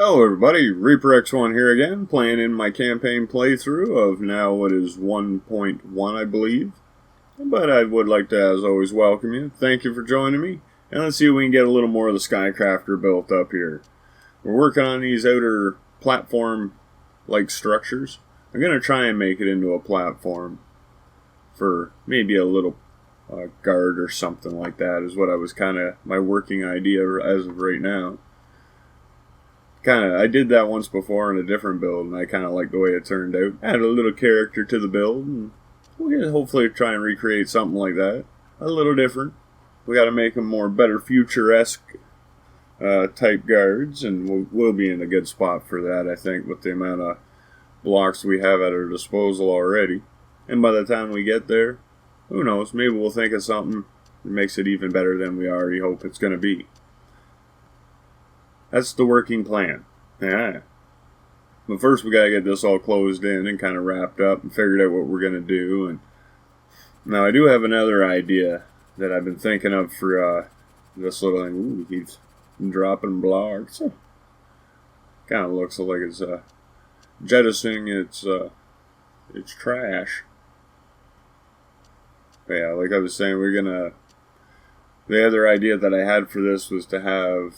Hello everybody, Reaper X1 here again, playing in my campaign playthrough of now what is 1.1 I believe. But I would like to, as always, welcome you. Thank you for joining me, and let's see if we can get a little more of the Skycrafter built up here. We're working on these outer platform-like structures. I'm going to try and make it into a platform for maybe a little guard or something like that is what I was kind of, my working idea as of right now. I did that once before in a different build, and I kind of like the way it turned out. Added a little character to the build, and we're going to hopefully try and recreate something like that. A little different. We got to make them more better futuresque type guards, and we'll be in a good spot for that, I think, with the amount of blocks we have at our disposal already. And by the time we get there, who knows, maybe we'll think of something that makes it even better than we already hope it's going to be. That's the working plan. Yeah. But first we gotta get this all closed in and kind of wrapped up and figured out what we're gonna do. And now I do have another idea that I've been thinking of for this little thing. Ooh, he keeps dropping blocks. Kind of looks like it's jettisoning its trash. But yeah, like I was saying, the other idea that I had for this was to have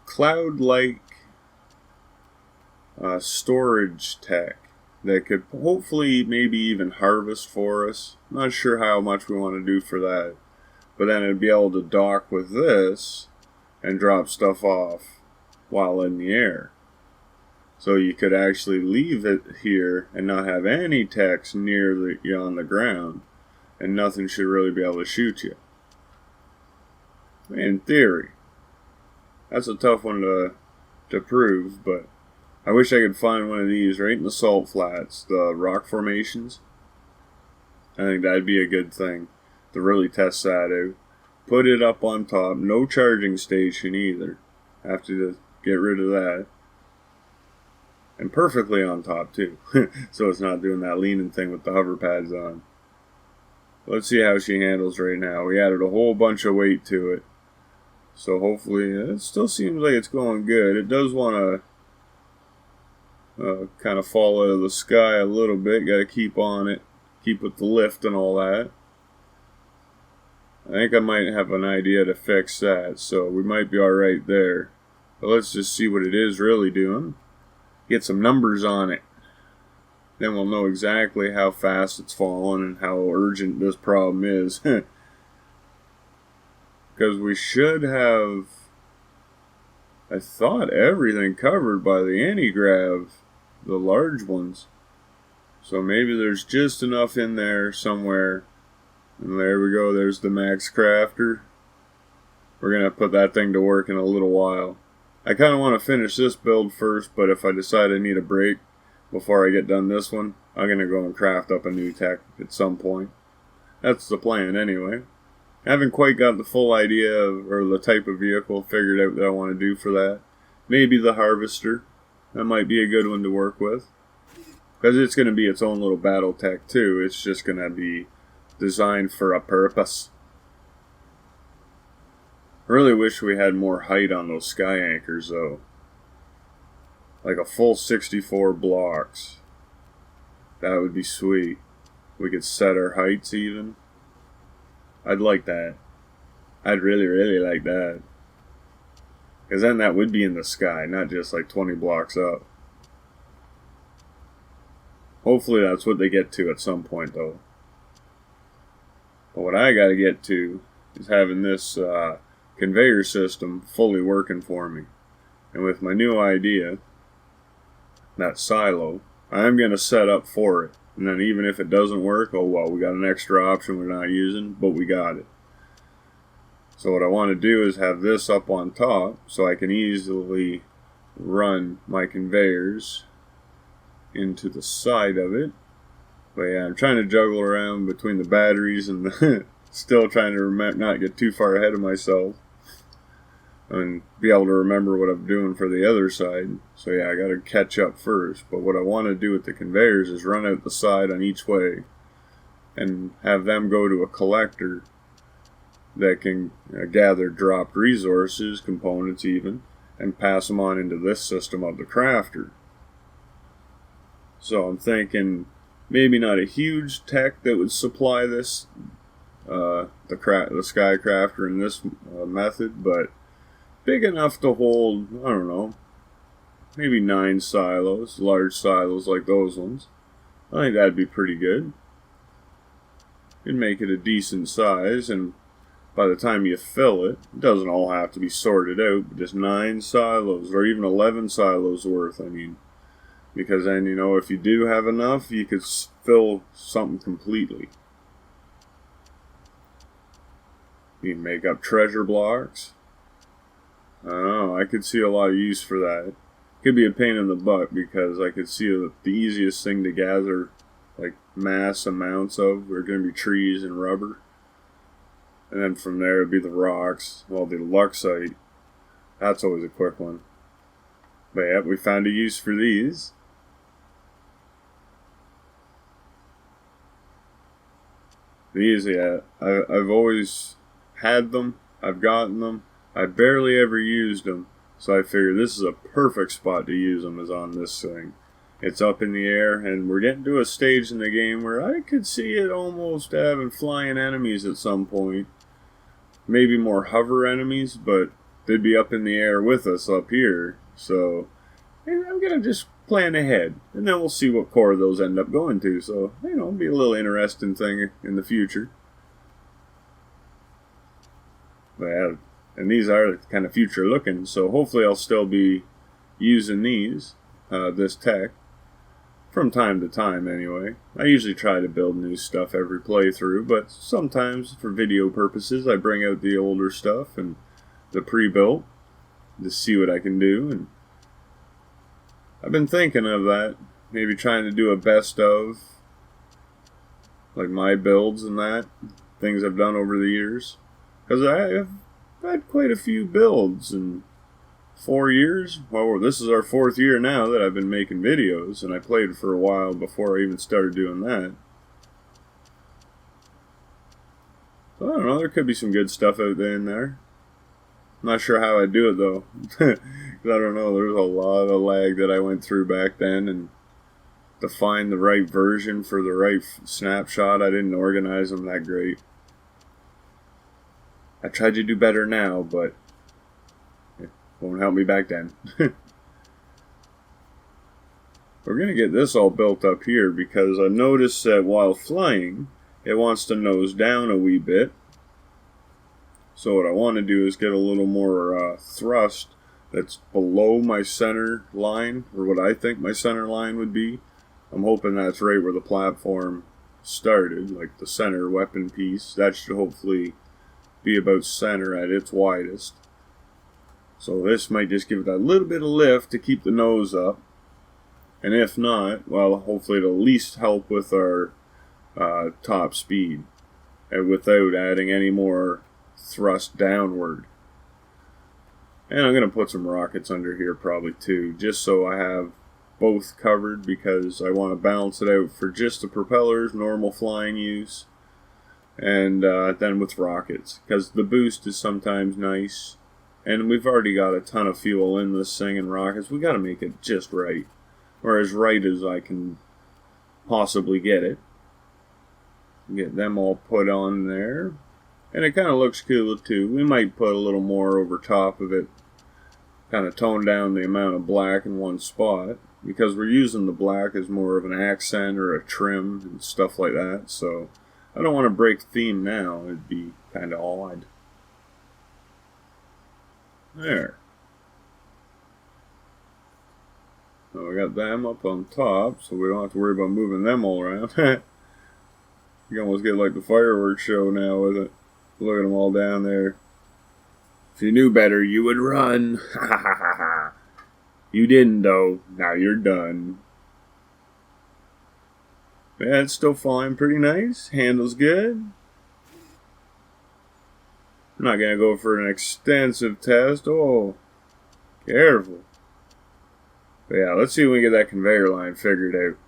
cloud-like storage tech that could hopefully maybe even harvest for us. Not sure how much we want to do for that, but then it'd be able to dock with this and drop stuff off while in the air. So you could actually leave it here and not have any techs near you on the ground, and nothing should really be able to shoot you. In theory. That's a tough one to prove, but I wish I could find one of these right in the salt flats, the rock formations. I think that'd be a good thing to really test that out. Put it up on top, no charging station either. Have to get rid of that. And perfectly on top too, so it's not doing that leaning thing with the hover pads on. Let's see how she handles right now. We added a whole bunch of weight to it. So hopefully, it still seems like it's going good. It does want to kind of fall out of the sky a little bit. Got to keep on it. Keep with the lift and all that. I think I might have an idea to fix that. So we might be alright there. But let's just see what it is really doing. Get some numbers on it. Then we'll know exactly how fast it's falling and how urgent this problem is. Because we should have, I thought, everything covered by the anti-grav, the large ones. So maybe there's just enough in there somewhere. And there we go, there's the Max Crafter. We're going to put that thing to work in a little while. I kind of want to finish this build first, but if I decide I need a break before I get done this one, I'm going to go and craft up a new tech at some point. That's the plan anyway. I haven't quite got the full idea or the type of vehicle figured out that I want to do for that. Maybe the harvester. That might be a good one to work with. Because it's going to be its own little battle tech too. It's just going to be designed for a purpose. I really wish we had more height on those sky anchors though. Like a full 64 blocks. That would be sweet. We could set our heights even. I'd like that. I'd really, really like that. Because then that would be in the sky, not just like 20 blocks up. Hopefully that's what they get to at some point though. But what I gotta get to is having this conveyor system fully working for me. And with my new idea, that silo, I'm gonna set up for it. And then even if it doesn't work, oh well, we got an extra option we're not using, but we got it. So what I want to do is have this up on top so I can easily run my conveyors into the side of it. But yeah, I'm trying to juggle around between the batteries and still trying to not get too far ahead of myself. And be able to remember what I'm doing for the other side. So yeah, I got to catch up first. But what I want to do with the conveyors is run out the side on each way and have them go to a collector that can gather dropped resources, components even, and pass them on into this system of the crafter. So I'm thinking maybe not a huge tech that would supply this, the Skycrafter in this method, but big enough to hold, I don't know, maybe 9 silos, large silos like those ones. I think that'd be pretty good. You'd make it a decent size, and by the time you fill it, it doesn't all have to be sorted out, but just 9 silos, or even 11 silos worth, I mean. Because then, you know, if you do have enough, you could fill something completely. You can make up treasure blocks. I don't know, I could see a lot of use for that. Could be a pain in the butt, because I could see the easiest thing to gather, like, mass amounts of, are going to be trees and rubber. And then from there, it'd be the rocks. Well, the luxite, that's always a quick one. But yeah, we found a use for these. These, yeah, I've always had them. I've gotten them. I barely ever used them. So I figured this is a perfect spot to use them, is on this thing. It's up in the air, and we're getting to a stage in the game where I could see it almost having flying enemies at some point. Maybe more hover enemies, but they'd be up in the air with us up here. So I'm going to just plan ahead, and then we'll see what core those end up going to. So, you know, it'll be a little interesting thing in the future. But yeah, and these are kind of future looking, so hopefully I'll still be using these, this tech, from time to time anyway. I usually try to build new stuff every playthrough, but sometimes for video purposes I bring out the older stuff and the pre-built to see what I can do. And I've been thinking of that, maybe trying to do a best of, like my builds and that, things I've done over the years. Because I've had quite a few builds in 4 years. Well, this is our 4th year now that I've been making videos, and I played for a while before I even started doing that. So I don't know, there could be some good stuff out there in there. I'm not sure how I do it though. Because I don't know, there's a lot of lag that I went through back then, and to find the right version for the right snapshot, I didn't organize them that great. I tried to do better now, but it won't help me back then. We're going to get this all built up here, because I noticed that while flying, it wants to nose down a wee bit. So what I want to do is get a little more thrust that's below my center line, or what I think my center line would be. I'm hoping that's right where the platform started, like the center weapon piece. That should hopefully be about center at its widest. So this might just give it that little bit of lift to keep the nose up. And if not, well, hopefully it'll at least help with our top speed, and without adding any more thrust downward. And I'm going to put some rockets under here probably too, just so I have both covered, because I want to balance it out for just the propellers, normal flying use, and then with rockets, because the boost is sometimes nice, and we've already got a ton of fuel in this thing, and rockets, we got to make it just right, or as right as I can possibly get it. Get them all put on there, and it kind of looks cool too. We might put a little more over top of it, kind of tone down the amount of black in one spot, because we're using the black as more of an accent or a trim and stuff like that. So I don't want to break theme now, it'd be kind of odd. There. So we got them up on top, so we don't have to worry about moving them all around. You almost get like the fireworks show now with it. Look at them all down there. If you knew better, you would run. Ha ha ha ha. You didn't though. Now you're done. Yeah, it's still flying pretty nice. Handles good. I'm not going to go for an extensive test. Oh, careful. But yeah, let's see if we can get that conveyor line figured out.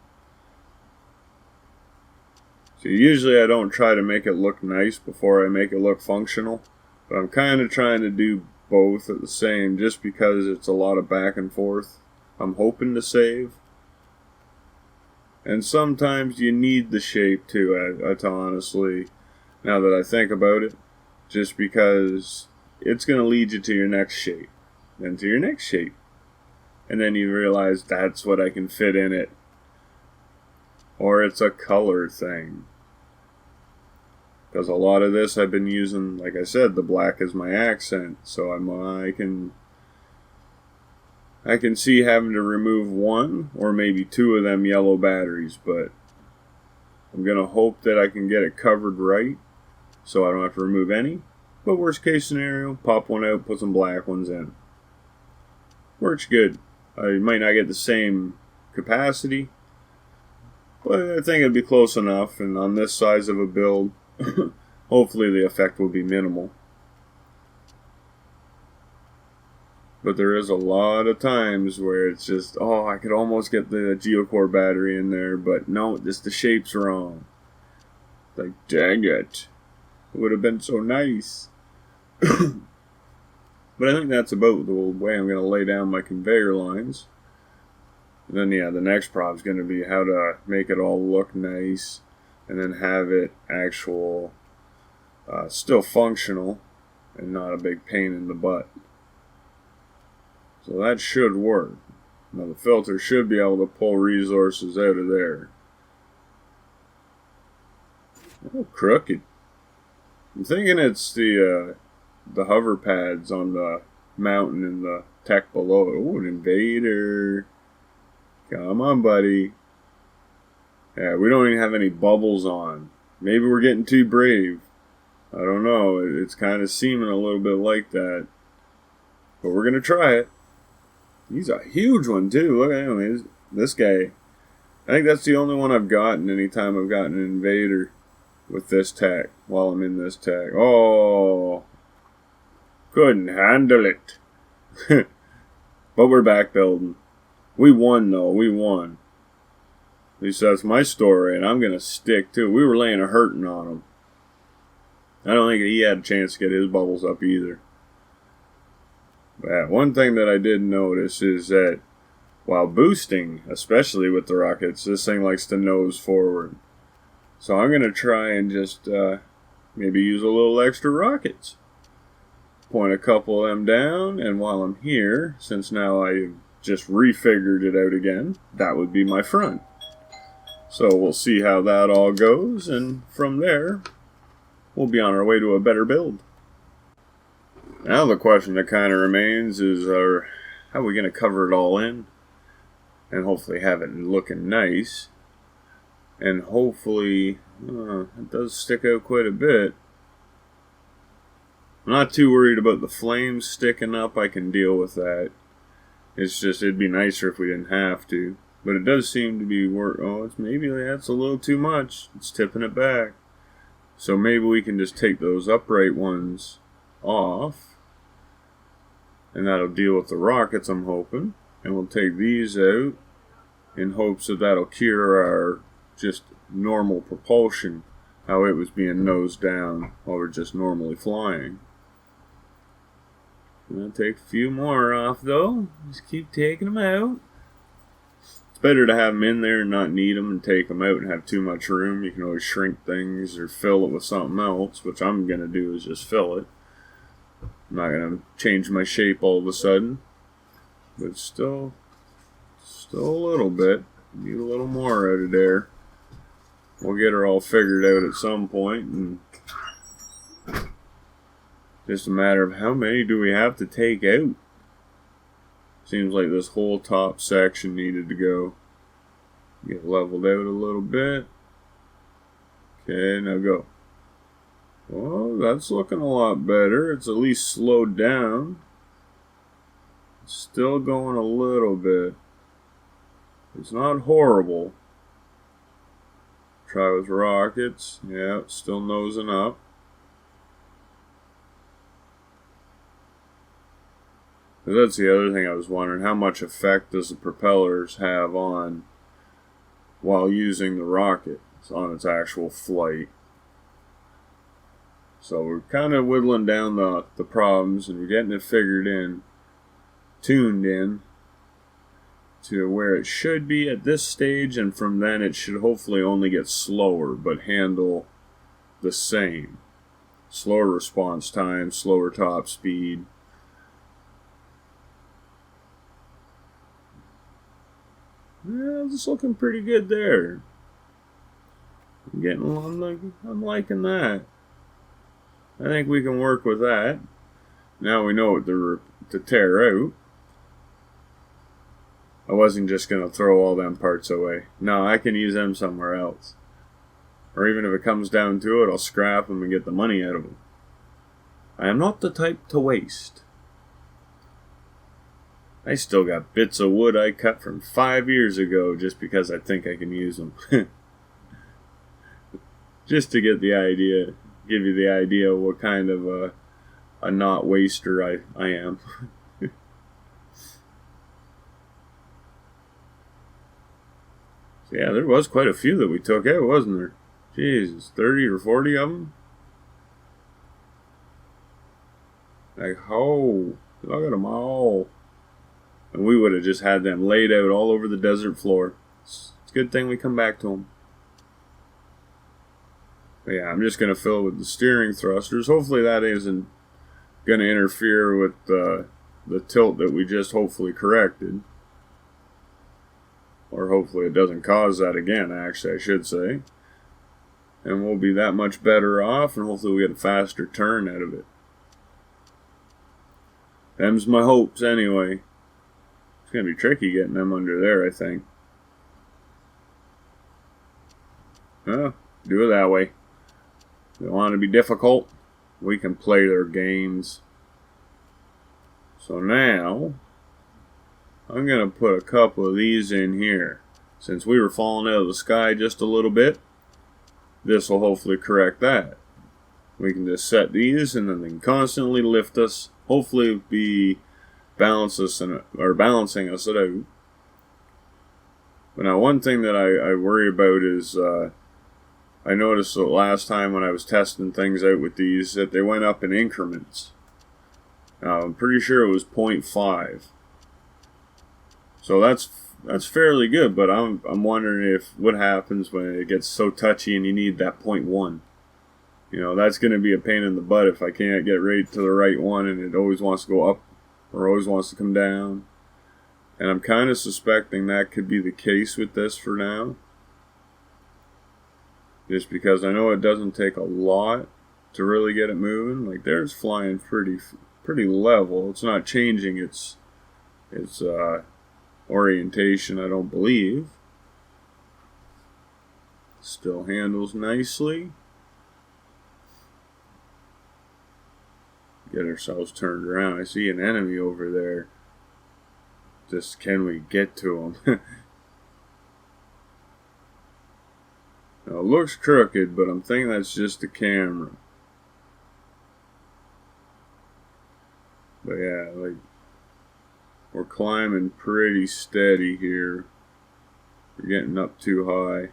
So usually I don't try to make it look nice before I make it look functional, but I'm kind of trying to do both at the same, just because it's a lot of back and forth. I'm hoping to save. And sometimes you need the shape too, honestly, now that I think about it, just because it's going to lead you to your next shape, then to your next shape. And then you realize that's what I can fit in it. Or it's a color thing. Because a lot of this I've been using, like I said, the black as my accent. So I can see having to remove one or maybe two of them yellow batteries. But I'm going to hope that I can get it covered right, so I don't have to remove any. But worst case scenario, pop one out, put some black ones in. Works good. I might not get the same capacity, but I think it'd be close enough, and on this size of a build, hopefully the effect will be minimal. But there is a lot of times where it's just, oh, I could almost get the geocore battery in there, but no, just the shape's wrong. Like, dang it. It would have been so nice. But I think that's about the way I'm going to lay down my conveyor lines. And then, yeah, the next problem is going to be how to make it all look nice and then have it still functional and not a big pain in the butt. So that should work. Now the filter should be able to pull resources out of there. Oh, crooked. I'm thinking it's the hover pads on the mountain and the tech below it. Oh, an invader. Come on, buddy. Yeah, we don't even have any bubbles on. Maybe we're getting too brave. I don't know. It's kind of seeming a little bit like that. But we're going to try it. He's a huge one, too. Look at him. This guy. I think that's the only one I've gotten anytime I've gotten an invader with this tech while I'm in this tech. Oh. Couldn't handle it. But we're back building. We won, though. We won. At least that's my story, and I'm going to stick to it. We were laying a hurting on him. I don't think he had a chance to get his bubbles up either. But one thing that I did notice is that while boosting, especially with the rockets, this thing likes to nose forward. So I'm going to try and just maybe use a little extra rockets. Point a couple of them down, and while I'm here, since now I just refigured it out again, that would be my front. So we'll see how that all goes, and from there, we'll be on our way to a better build. Now the question that kind of remains is, how are we going to cover it all in? And hopefully have it looking nice. And hopefully, it does stick out quite a bit. I'm not too worried about the flames sticking up. I can deal with that. It's just, it'd be nicer if we didn't have to. But it does seem to be maybe that's a little too much. It's tipping it back. So maybe we can just take those upright ones off. And that'll deal with the rockets, I'm hoping. And we'll take these out in hopes that that'll cure our just normal propulsion. How it was being nosed down while we're just normally flying. I'm going to take a few more off, though. Just keep taking them out. It's better to have them in there and not need them and take them out and have too much room. You can always shrink things or fill it with something else, which I'm going to do is just fill it. I'm not going to change my shape all of a sudden. But still a little bit. Need a little more out of there. We'll get her all figured out at some point, and just a matter of how many do we have to take out. Seems like this whole top section needed to go. Get leveled out a little bit. Okay, now go. Well, that's looking a lot better. It's at least slowed down. Still going a little bit. It's not horrible. Try with rockets. Yeah, still nosing up. That's the other thing I was wondering. How much effect does the propellers have on while using the rocket on its actual flight? So we're kind of whittling down the problems, and we're getting it figured in, tuned in to where it should be at this stage, and from then it should hopefully only get slower but handle the same. Slower response time, slower top speed. Yeah, it's looking pretty good there. I'm liking that. I think we can work with that. Now we know what to tear out. I wasn't just going to throw all them parts away. No, I can use them somewhere else. Or even if it comes down to it, I'll scrap them and get the money out of them. I am not the type to waste. I still got bits of wood I cut from 5 years ago just because I think I can use them. Just to get the idea, give you the idea of what kind of a not waster I am. So yeah, there was quite a few that we took out, wasn't there? Jesus, 30 or 40 of them? Like, oh, look at them all. And we would have just had them laid out all over the desert floor. It's a good thing we come back to them. But yeah, I'm just going to fill it with the steering thrusters. Hopefully that isn't going to interfere with the tilt that we just hopefully corrected. Or hopefully it doesn't cause that again, actually, I should say. And we'll be that much better off, and hopefully we get a faster turn out of it. Them's my hopes, anyway. It's going to be tricky getting them under there, I think. Well, do it that way. If they want to be difficult, we can play their games. So now, I'm going to put a couple of these in here. Since we were falling out of the sky just a little bit, this will hopefully correct that. We can just set these, and then they can constantly lift us. Hopefully be balancing us out. But now one thing that I worry about is I noticed the last time when I was testing things out with these that they went up in increments. I'm pretty sure it was 0.5. So that's fairly good, but I'm wondering what happens when it gets so touchy and you need that 0.1. You know, that's going to be a pain in the butt if I can't get right to the right one and it always wants to go up or always wants to come down. And I'm kind of suspecting that could be the case with this for now. Just because I know it doesn't take a lot to really get it moving. Like there's flying pretty level. It's not changing its orientation, I don't believe. Still handles nicely. Get ourselves turned around. I see an enemy over there. Just can we get to him? Now it looks crooked, but I'm thinking that's just the camera. But yeah, like we're climbing pretty steady here. We're getting up too high.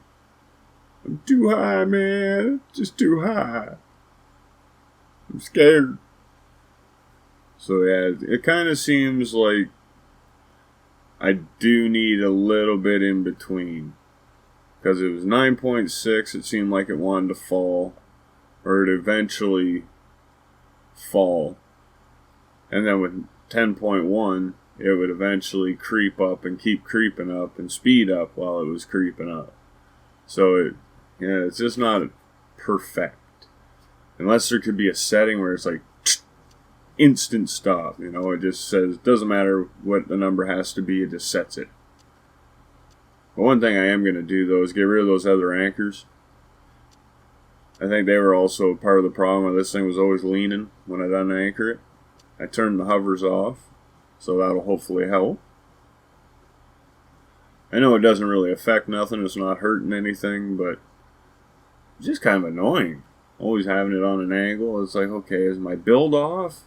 I'm too high, man. Just too high. I'm scared. So yeah, it kind of seems like I do need a little bit in between. Because it was 9.6, it seemed like it wanted to fall. Or it eventually fall. And then with 10.1, it would eventually creep up and keep creeping up and speed up while it was creeping up. So it's just not perfect. Unless there could be a setting where it's like instant stop, you know, it just says, doesn't matter what the number has to be, it just sets it. But one thing I am going to do though is get rid of those other anchors. I think they were also part of the problem. This thing was always leaning when I done anchor it. I turned the hovers off, so that'll hopefully help. I know it doesn't really affect nothing, it's not hurting anything, but it's just kind of annoying. Always having it on an angle. It's like, okay, is my build off?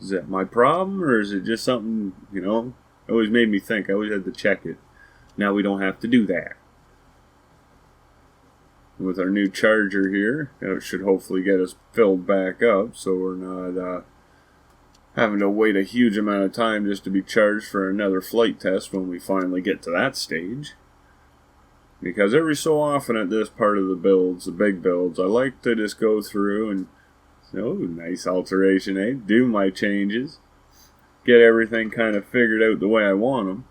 Is that my problem? Or is it just something, you know? It always made me think. I always had to check it. Now we don't have to do that. with our new charger here. It should hopefully get us filled back up so we're not having to wait a huge amount of time just to be charged for another flight test when we finally get to that stage. Because every so often at this part of the builds, the big builds, I like to just go through and, oh, nice alteration, eh? Do my changes. Get everything kind of figured out the way I want them.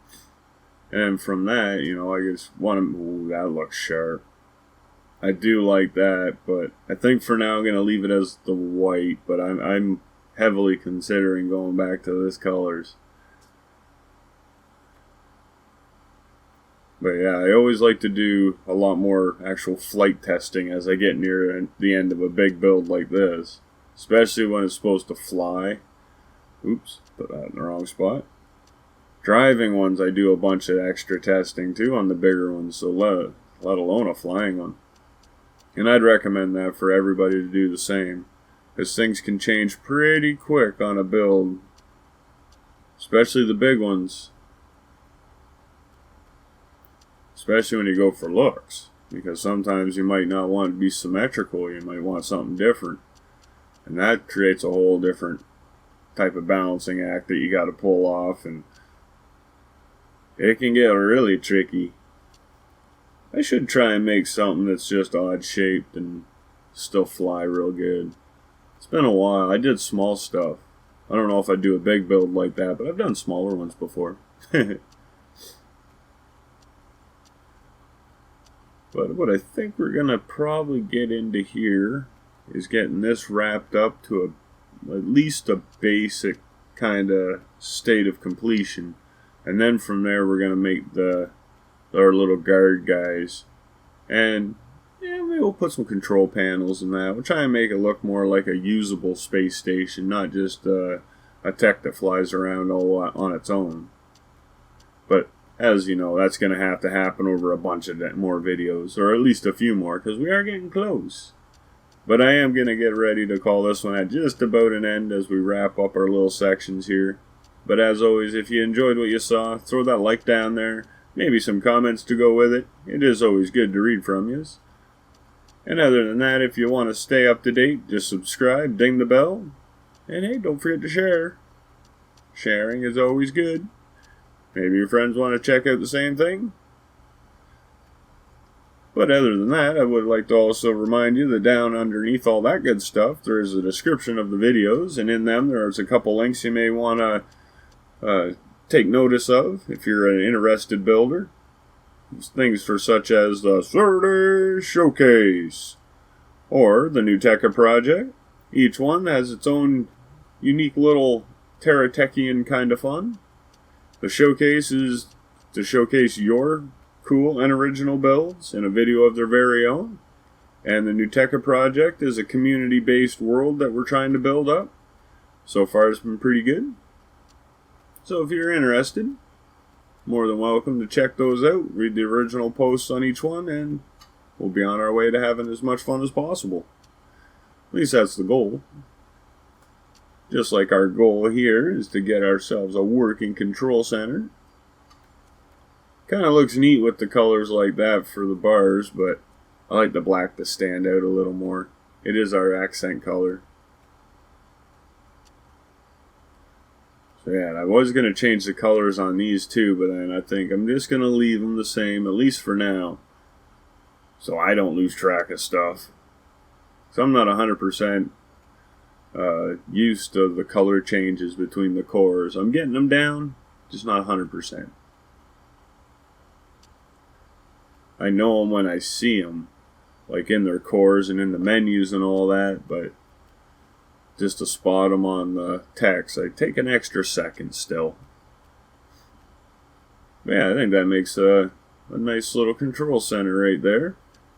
And from that, you know, I just want them, ooh, that looks sharp. I do like that, but I think for now I'm going to leave it as the white, but I'm heavily considering going back to this colors. But yeah, I always like to do a lot more actual flight testing as I get near the end of a big build like this. Especially when it's supposed to fly. Oops, put that in the wrong spot. Driving ones, I do a bunch of extra testing too on the bigger ones, so let alone a flying one. And I'd recommend that for everybody to do the same. Because things can change pretty quick on a build. Especially the big ones. Especially when you go for looks. Because sometimes you might not want to be symmetrical. You might want something different. And that creates a whole different type of balancing act that you got to pull off. And it can get really tricky. I should try and make something that's just odd shaped and still fly real good. It's been a while. I did small stuff. I don't know if I'd do a big build like that, but I've done smaller ones before. But what I think we're going to probably get into here is getting this wrapped up to at least a basic kind of state of completion. And then from there we're going to make our little guard guys. And yeah, maybe we'll put some control panels in that. We'll try and make it look more like a usable space station, not just a tech that flies around all on its own. But as you know, that's going to happen over a bunch of more videos, or at least a few more, because we are getting close. But I am going to get ready to call this one at just about an end as we wrap up our little sections here. But as always, if you enjoyed what you saw, throw that like down there, maybe some comments to go with it. It is always good to read from you. And other than that, if you want to stay up to date, just subscribe, ding the bell, and hey, don't forget to share. Sharing is always good. Maybe your friends want to check out the same thing. But other than that, I would like to also remind you that down underneath all that good stuff, there is a description of the videos, and in them there's a couple links you may want to take notice of if you're an interested builder. Things for such as the Saturday Showcase or the new TerraTech project. Each one has its own unique little TerraTechian kind of fun. The showcase is to showcase your cool and original builds in a video of their very own. And the new TerraTech project is a community-based world that we're trying to build up. So far it's been pretty good. So if you're interested, more than welcome to check those out, read the original posts on each one, and we'll be on our way to having as much fun as possible. At least that's the goal. Just like our goal here is to get ourselves a working control center. Kind of looks neat with the colors like that for the bars, but I like the black to stand out a little more. It is our accent color. So yeah, I was going to change the colors on these too, but then I think I'm just going to leave them the same, at least for now, so I don't lose track of stuff. So I'm not 100% used to the color changes between the cores. I'm getting them down, just not 100%. I know them when I see them, like in their cores and in the menus and all that, but just to spot them on the text, I take an extra second still. But yeah, I think that makes a nice little control center right there.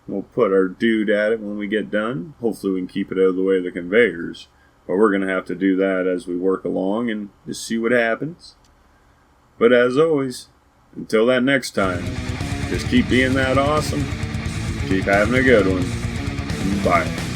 We'll put our dude at it when we get done. Hopefully we can keep it out of the way of the conveyors. But we're going to have to do that as we work along and just see what happens. But as always, until that next time, just keep being that awesome. Keep having a good one. Bye.